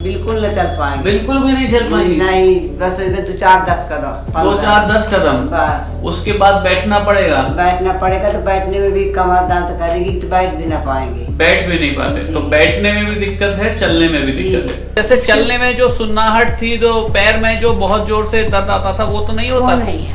बिल्कुल न चल पाएंगे। बिल्कुल भी नहीं चल पाएंगी? नहीं, बस 2-4-10 कदम, 2-4-10 कदम बस। उसके बाद बैठना पड़ेगा? बैठना पड़ेगा, तो बैठने में भी कमर दर्द करेगी, तो बैठ भी ना पाएंगे। बैठ भी नहीं पाते, तो बैठने में भी दिक्कत है, चलने में भी दिक्कत है। जैसे चलने में जो सुन्नाहट थी, जो पैर में जो बहुत जोर से दर्द आता था, वो तो नहीं होता?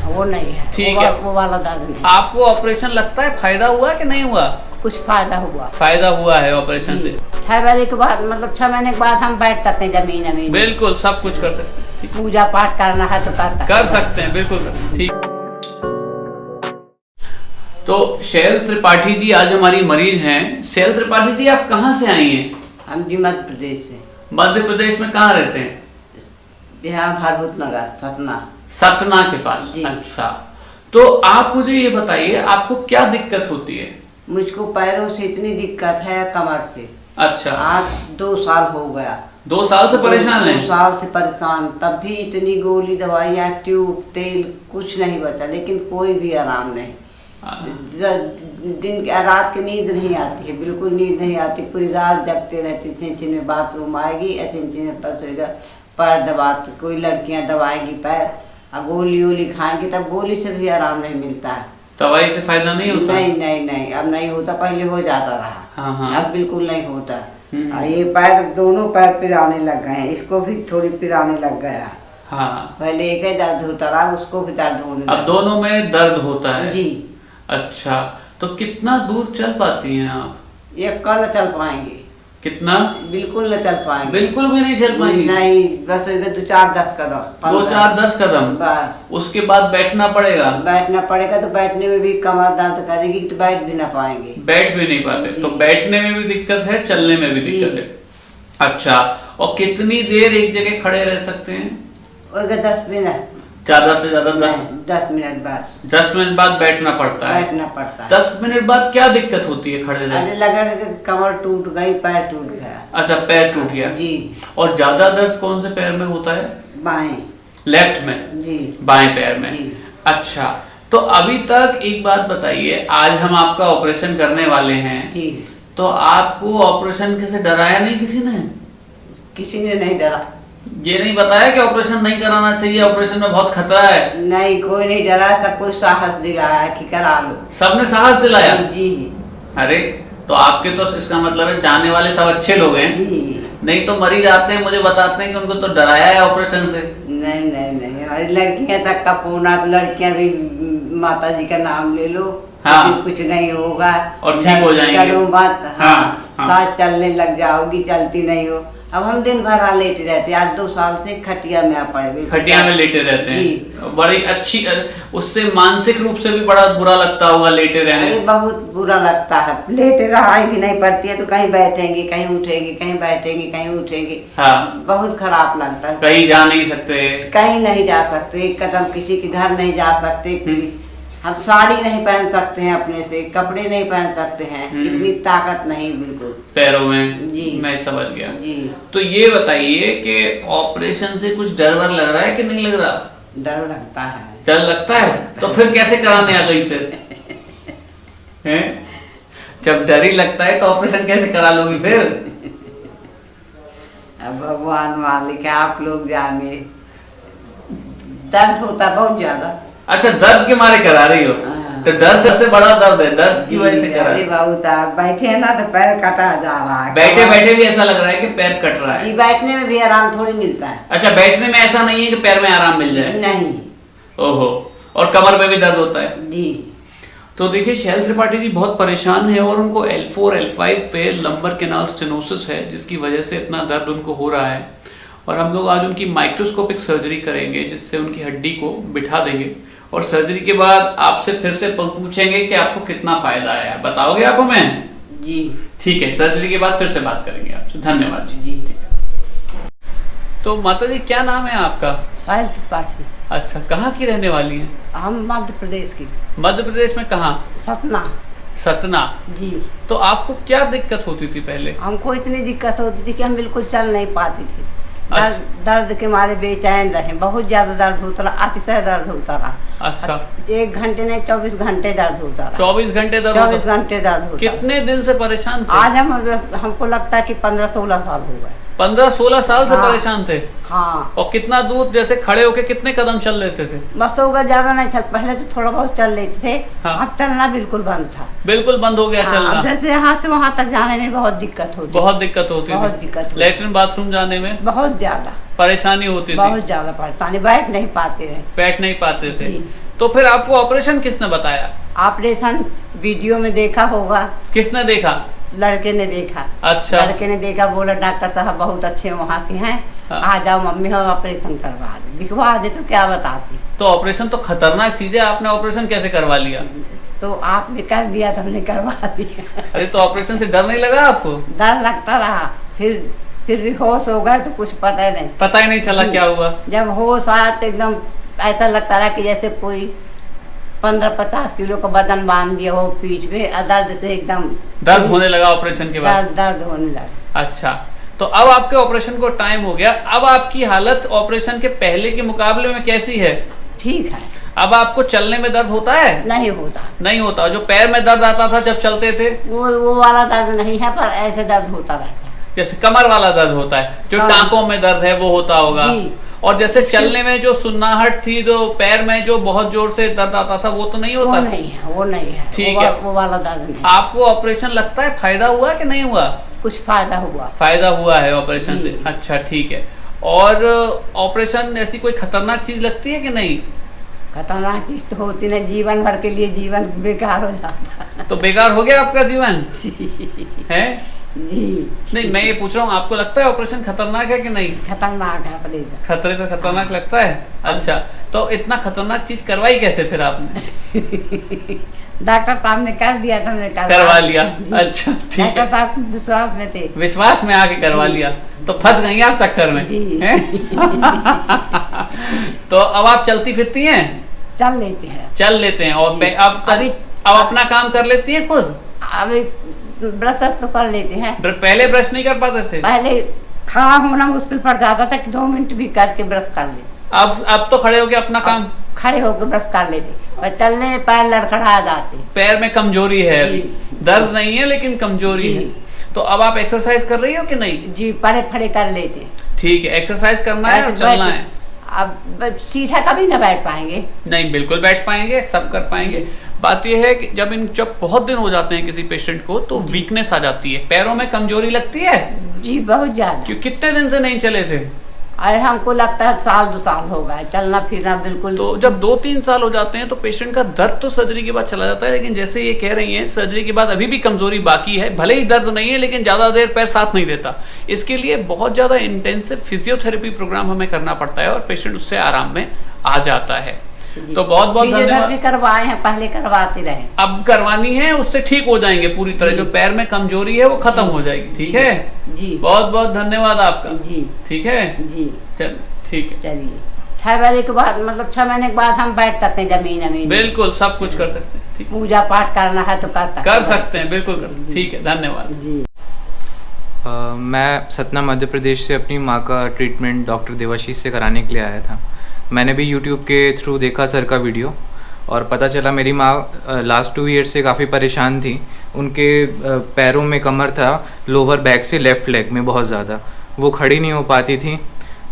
वो नहीं है। ठीक है, वो वाला दर्द नहीं। आपको ऑपरेशन लगता है फायदा हुआ कि नहीं हुआ? कुछ फायदा हुआ। फायदा हुआ है ऑपरेशन से। 6 बजे के बाद, मतलब 6 महीने के बाद हम बैठ सकते हैं जमीन। बिल्कुल, सब कुछ कर सकते हैं। पूजा पाठ करना है तो कर सकते हैं, बिल्कुल कर सकते हैं। ठीक। तो शैल त्रिपाठी जी आज हमारी मरीज हैं। शैल त्रिपाठी जी, आप कहाँ से आई हैं? हम जी मध्य प्रदेश से। मध्य प्रदेश में कहाँ रहते हैं? यहाँ भारभूत नगर, सतना। सतना के पास? अच्छा, तो आप मुझे ये बताइए, आपको क्या दिक्कत होती है? मुझको पैरों से इतनी दिक्कत है, कमर से। अच्छा। आज 2 साल हो गया। 2 साल से परेशान हैं? 2 साल से परेशान, तब भी इतनी गोली, दवाइयाँ, ट्यूब, तेल कुछ नहीं बचा, लेकिन कोई भी आराम नहीं। दिन रात की नींद नहीं आती है, बिल्कुल नींद नहीं आती, पूरी रात जगते रहती। चिन में बाथरूम आएगी, चिन में बस होगा, पैर दबाती, कोई लड़कियां दबाएंगी पैर, और गोली वोली खाएंगी, तब गोली से भी आराम नहीं मिलता है। दवाई से फायदा नहीं होता? नहीं, अब नहीं होता, पहले हो जाता रहा। हाँ। अब बिल्कुल नहीं होता। ये पैर, दोनों पैर पिराने लग गए हैं, इसको भी थोड़ी पिराने लग गया। हाँ। पहले एक ही दर्द होता रहा, उसको भी दर्द होने लगा। अब दोनों में दर्द होता है? जी। अच्छा, तो कितना दूर चल पाती हैं आप? 1 कदम न चल पाएंगे। कितना? बिल्कुल न चल पाएंगे। बिल्कुल भी नहीं चल पाएंगे? नहीं, बस 2-4-10 कदम, 2-4-10 कदम बस। उसके बाद बैठना पड़ेगा? बैठना पड़ेगा, तो बैठने में भी कमर दर्द करेगी, तो बैठ भी ना पाएंगे। बैठ भी नहीं पाते, तो बैठने में भी दिक्कत है, चलने में भी दिक्कत है। अच्छा, और कितनी देर एक जगह खड़े रह सकते हैं? 10 मिनट, ज्यादा से ज्यादा 10 मिनट बस। 10 मिनट बाद बैठना पड़ता है? बैठना पड़ता है। 10 मिनट बाद क्या दिक्कत होती है खड़े रहने? अरे लगा कि कमर टूट गई, पैर टूट गया। अच्छा, पैर टूट गया जी। और ज्यादा दर्द कौन से पैर में होता है? बाएं। लेफ्ट में? जी। बाएं पैर में? जी। अच्छा, तो अभी तक एक बात बताइए, आज हम आपका ऑपरेशन करने वाले हैं जी। तो आपको ऑपरेशन से डराया नहीं किसी ने? किसी ने नहीं डरा। ये नहीं बताया कि ऑपरेशन नहीं कराना चाहिए, ऑपरेशन में बहुत खतरा है? नहीं, कोई नहीं डरा, सब कुछ साहस दिलाया कि करा लो। सबने साहस दिलाया? जी। अरे, तो आपके तो इसका मतलब है चाहने वाले सब अच्छे लोग हैं। नहीं तो मरीज आते हैं, मुझे बताते हैं कि उनको तो डराया है ऑपरेशन से। नहीं, हमारी लड़कियां तक का फोन आता, लड़कियां भी माता जी का नाम ले लो। हाँ। कुछ नहीं होगा और ठीक हो जाएंगे। करो मत। हाँ। साथ चलने लग जाओगी, चलती नहीं हो। अब हम दिन भर लेटे रहते, आज 2 साल से खटिया में आ पड़े। खटिया में लेटे रहते हैं? बड़ी अच्छी, उससे मानसिक रूप से भी बड़ा बुरा लगता होगा लेटे रहने से? बहुत बुरा लगता है, लेटे रहाई भी नहीं पड़ती है, तो कहीं बैठेंगे, कहीं उठेंगे, कहीं बैठेंगे, कहीं उठेंगे। हाँ। बहुत खराब लगता है। कहीं जा नहीं सकते? कहीं नहीं जा सकते, एक कदम किसी के घर नहीं जा सकते। हम साड़ी नहीं पहन सकते हैं, अपने से कपड़े नहीं पहन सकते हैं, इतनी ताकत नहीं बिल्कुल पैरों में। जी। मैं समझ गया। जी। तो ये बताइए कि ऑपरेशन से कुछ डर वर लग रहा है कि नहीं लग रहा? डर लगता है। डर लगता है? तो फिर कैसे कराने आ गई फिर? हैं? जब डर ही लगता है तो ऑपरेशन कैसे करा लोगी फिर? अब भगवान मालिक है, आप लोग जाने। दर्द होता बहुत ज्यादा। अच्छा, दर्द के मारे करा रही हो? तो डर सबसे बड़ा दर्द है, दर्द की वजह से करा रही हो? बहुत बैठे है ना, तो पैर कटा जा रहा है। बैठे बैठे भी ऐसा लग रहा है कि पैर कट रहा है? बैठने में भी आराम थोड़ी मिलता है। अच्छा, बैठने में ऐसा नहीं है कि पैर में आराम मिल जाए? नहीं। ओहो, और कमर में भी दर्द होता है? जी। तो देखिए, शैल त्रिपाठी जी बहुत परेशान है और उनको L4 L5 पे लंबर कैनाल स्टेनोसिस है, जिसकी वजह से इतना दर्द उनको हो रहा है। और हम लोग आज उनकी माइक्रोस्कोपिक सर्जरी करेंगे, जिससे उनकी हड्डी को बिठा देंगे, और सर्जरी के बाद आपसे फिर से पूछेंगे कि आपको कितना फायदा आया। बताओगे आप हमें? जी। ठीक है, सर्जरी के बाद फिर से बात करेंगे आपसे। धन्यवाद जी। जी। तो माता जी, क्या नाम है आपका? शैल त्रिपाठी। अच्छा, कहाँ की रहने वाली हैं? हम मध्य प्रदेश की। मध्य प्रदेश में कहाँ? सतना। सतना? जी। तो आपको क्या दिक्कत होती थी पहले? हमको इतनी दिक्कत होती थी कि हम बिल्कुल चल नहीं पाती थी। दर्द के मारे बेचैन रहे, बहुत ज्यादा दर्द होता रहा, अतिशय दर्द होता रहा। अच्छा। 1 घंटे नहीं, 24 घंटे दर्द होता रहा। 24 घंटे दर्द? 24 घंटे दर्द होता। कितने दिन से परेशान थे? आज हमको लगता है कि 15-16 साल हो गए। 15-16 साल से हाँ। परेशान थे। हाँ, और कितना दूर, जैसे खड़े होके कितने कदम चल लेते थे? बस होगा, ज्यादा नहीं चल, पहले तो थोड़ा बहुत चल लेते थे। हाँ। अब चलना बिल्कुल बंद था। बिल्कुल बंद हो गया हाँ, चलना। जैसे यहाँ से वहाँ तक जाने में बहुत दिक्कत होती बहुत दिक्कत होती बहुत थी। दिक्कत होती। लेटरिन बाथरूम जाने में बहुत ज्यादा परेशानी होती थी। बहुत ज्यादा परेशानी, बैठ नहीं पाते रहे। बैठ नहीं पाते थे। जी। तो फिर आपको ऑपरेशन किसने बताया? ऑपरेशन वीडियो में देखा होगा, किसने देखा? लड़के ने देखा। अच्छा। लड़के ने देखा, बोला डॉक्टर साहब बहुत अच्छे वहाँ के हैं, हाँ। आ जाओ मम्मी, हम ऑपरेशन करवा दे, दिखवा दे। तो क्या बताती, तो ऑपरेशन तो खतरनाक चीज है, आपने ऑपरेशन कैसे करवा लिया? तो आपने कर दिया तो हमने करवा दिया। अरे तो ऑपरेशन से डर नहीं लगा आपको? डर लगता रहा, फिर भी होश हो गए तो कुछ पता नहीं। पता ही नहीं चला क्या हुआ? जब होश आया तो एकदम ऐसा लगता रहा कि जैसे कोई 15-50 किलो का वजन बांध दिया हो पीठ पे, और दर्द से एकदम दर्द होने लगा ऑपरेशन के बाद? दर्द होने लगा। अच्छा, तो अब आपके ऑपरेशन को टाइम हो गया, अब आपकी हालत ऑपरेशन के पहले के मुकाबले में कैसी है? ठीक है, अब आपको चलने में दर्द होता है? नहीं होता। नहीं होता। जो पैर में दर्द आता था जब चलते थे? वो वाला दर्द नहीं है, पर ऐसे दर्द होता रहता है। जैसे कमर वाला दर्द होता है, जो हाँ। टांकों में दर्द है वो होता होगा। जी। और जैसे चलने में जो सुन्नाहट थी, जो पैर में जो बहुत जोर से दर्द आता था, वो तो नहीं होता? वो नहीं है, वो नहीं है। ठीक वो है। वो वाला दर्द नहीं। आपको ऑपरेशन लगता है फायदा हुआ कि नहीं हुआ? कुछ फायदा हुआ। फायदा हुआ है ऑपरेशन जी। से। अच्छा, ठीक है। और ऑपरेशन ऐसी कोई खतरनाक चीज लगती है कि नहीं? खतरनाक चीज तो होती नहीं, जीवन भर के लिए जीवन बेकार हो जाता। तो बेकार हो गया आपका जीवन है? जी, नहीं, मैं ये पूछ रहा हूँ, आपको लगता है ऑपरेशन खतरनाक है कि नहीं? खतरनाक है ऑपरेशन। खतरे तो खतरनाक लगता है। अच्छा, तो इतना खतरनाक चीज करवाई कैसे फिर आपने? डॉक्टर साहब ने कर दिया तो हमने करवा लिया। जी। अच्छा, ठीक है। डॉक्टर साहब विश्वास में थे। विश्वास में आके करवा जी। लिया, तो फंस गई आप चक्कर में जी। हैं? तो अब आप चलती फिरती हैं? चल लेते हैं। चल लेते हैं। और जी। अब अपना काम कर लेती हैं खुद? अभी ब्रश तो कर लेते हैं। पहले ब्रश नहीं कर पाते थे? पहले खड़ा होना मुश्किल पड़ जाता था कि 2 मिनट भी करके ब्रश कर ले। अब तो खड़े होके अपना काम, खड़े होकर ब्रश कर लेते, और चलने में पैर लड़खड़ा जाते। पैर में कमजोरी है अभी? जी। दर्द नहीं है लेकिन कमजोरी जी। है। तो अब आप एक्सरसाइज कर रही हो कि नहीं? जी, पड़े फड़े कर लेते। ठीक है, एक्सरसाइज करना है और ऐसे चलना बैठ- है। अब सीधा कभी ना बैठ पाएंगे। नहीं, बिल्कुल बैठ पाएंगे, सब कर पाएंगे। बात यह है कि जब बहुत दिन हो जाते हैं किसी पेशेंट को, तो वीकनेस आ जाती है, पैरों में कमजोरी लगती है। जी, बहुत ज्यादा। क्यों, कितने दिन से नहीं चले थे? अरे हमको लगता है 1-2 साल हो गए, चलना फिरना बिल्कुल। तो जब 2-3 साल हो जाते हैं तो पेशेंट का दर्द तो सर्जरी के बाद चला जाता है, लेकिन जैसे ये कह रही हैं सर्जरी के बाद अभी भी कमजोरी बाकी है। भले ही दर्द नहीं है लेकिन ज्यादा देर पैर साथ नहीं देता। इसके लिए बहुत ज्यादा इंटेंसिव फिजियोथेरेपी प्रोग्राम हमें करना पड़ता है और पेशेंट उससे आराम में आ जाता है। तो बहुत बहुत धन्यवाद। भी करवाए हैं, पहले करवाते रहे। अब करवानी है, उससे ठीक हो जाएंगे पूरी तरह। जो पैर में कमजोरी है वो खत्म हो जाएगी। ठीक है जी, बहुत बहुत धन्यवाद आपका। जी, ठीक है, जी। चल ठीक है। चलिए, 6 बजे के बाद, मतलब 6 महीने के बाद हम बैठ सकते हैं जमीन। बिल्कुल सब कुछ कर सकते हैं। ठीक, पूजा पाठ करना है तो कर सकते हैं, बिल्कुल कर सकते हैं। ठीक है, धन्यवाद। जी। मैं सतना मध्य प्रदेश से अपनी माँ का ट्रीटमेंट डॉक्टर देवाशीष से कराने के लिए आया था। मैंने भी यूट्यूब के थ्रू देखा सर का वीडियो, और पता चला मेरी माँ लास्ट 2 ईयर से काफ़ी परेशान थी। उनके पैरों में कमर था, लोअर बैक से लेफ़्ट लेग में बहुत ज़्यादा। वो खड़ी नहीं हो पाती थी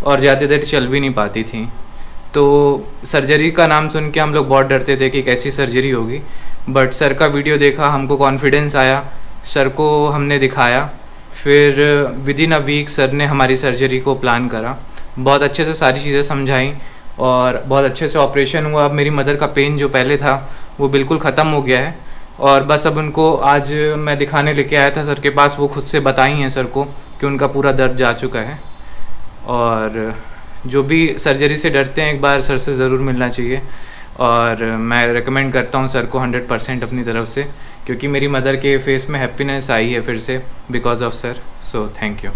और ज़्यादा देर चल भी नहीं पाती थी। तो सर्जरी का नाम सुन के हम लोग बहुत डरते थे कि कैसी सर्जरी होगी, बट सर का वीडियो देखा, हमको कॉन्फिडेंस आया, सर को हमने दिखाया। फिर within a week sir ने हमारी सर्जरी को प्लान करा, बहुत अच्छे से सारी चीज़ें समझाई और बहुत अच्छे से ऑपरेशन हुआ। अब मेरी मदर का पेन जो पहले था वो बिल्कुल ख़त्म हो गया है, और बस अब उनको आज मैं दिखाने लेके आया था सर के पास। वो खुद से बताई हैं सर को कि उनका पूरा दर्द जा चुका है। और जो भी सर्जरी से डरते हैं, एक बार सर से ज़रूर मिलना चाहिए। और मैं रेकमेंड करता हूँ सर को 100% अपनी तरफ से, क्योंकि मेरी मदर के फेस में हैप्पीनेस आई है फिर से because of sir. So thank you.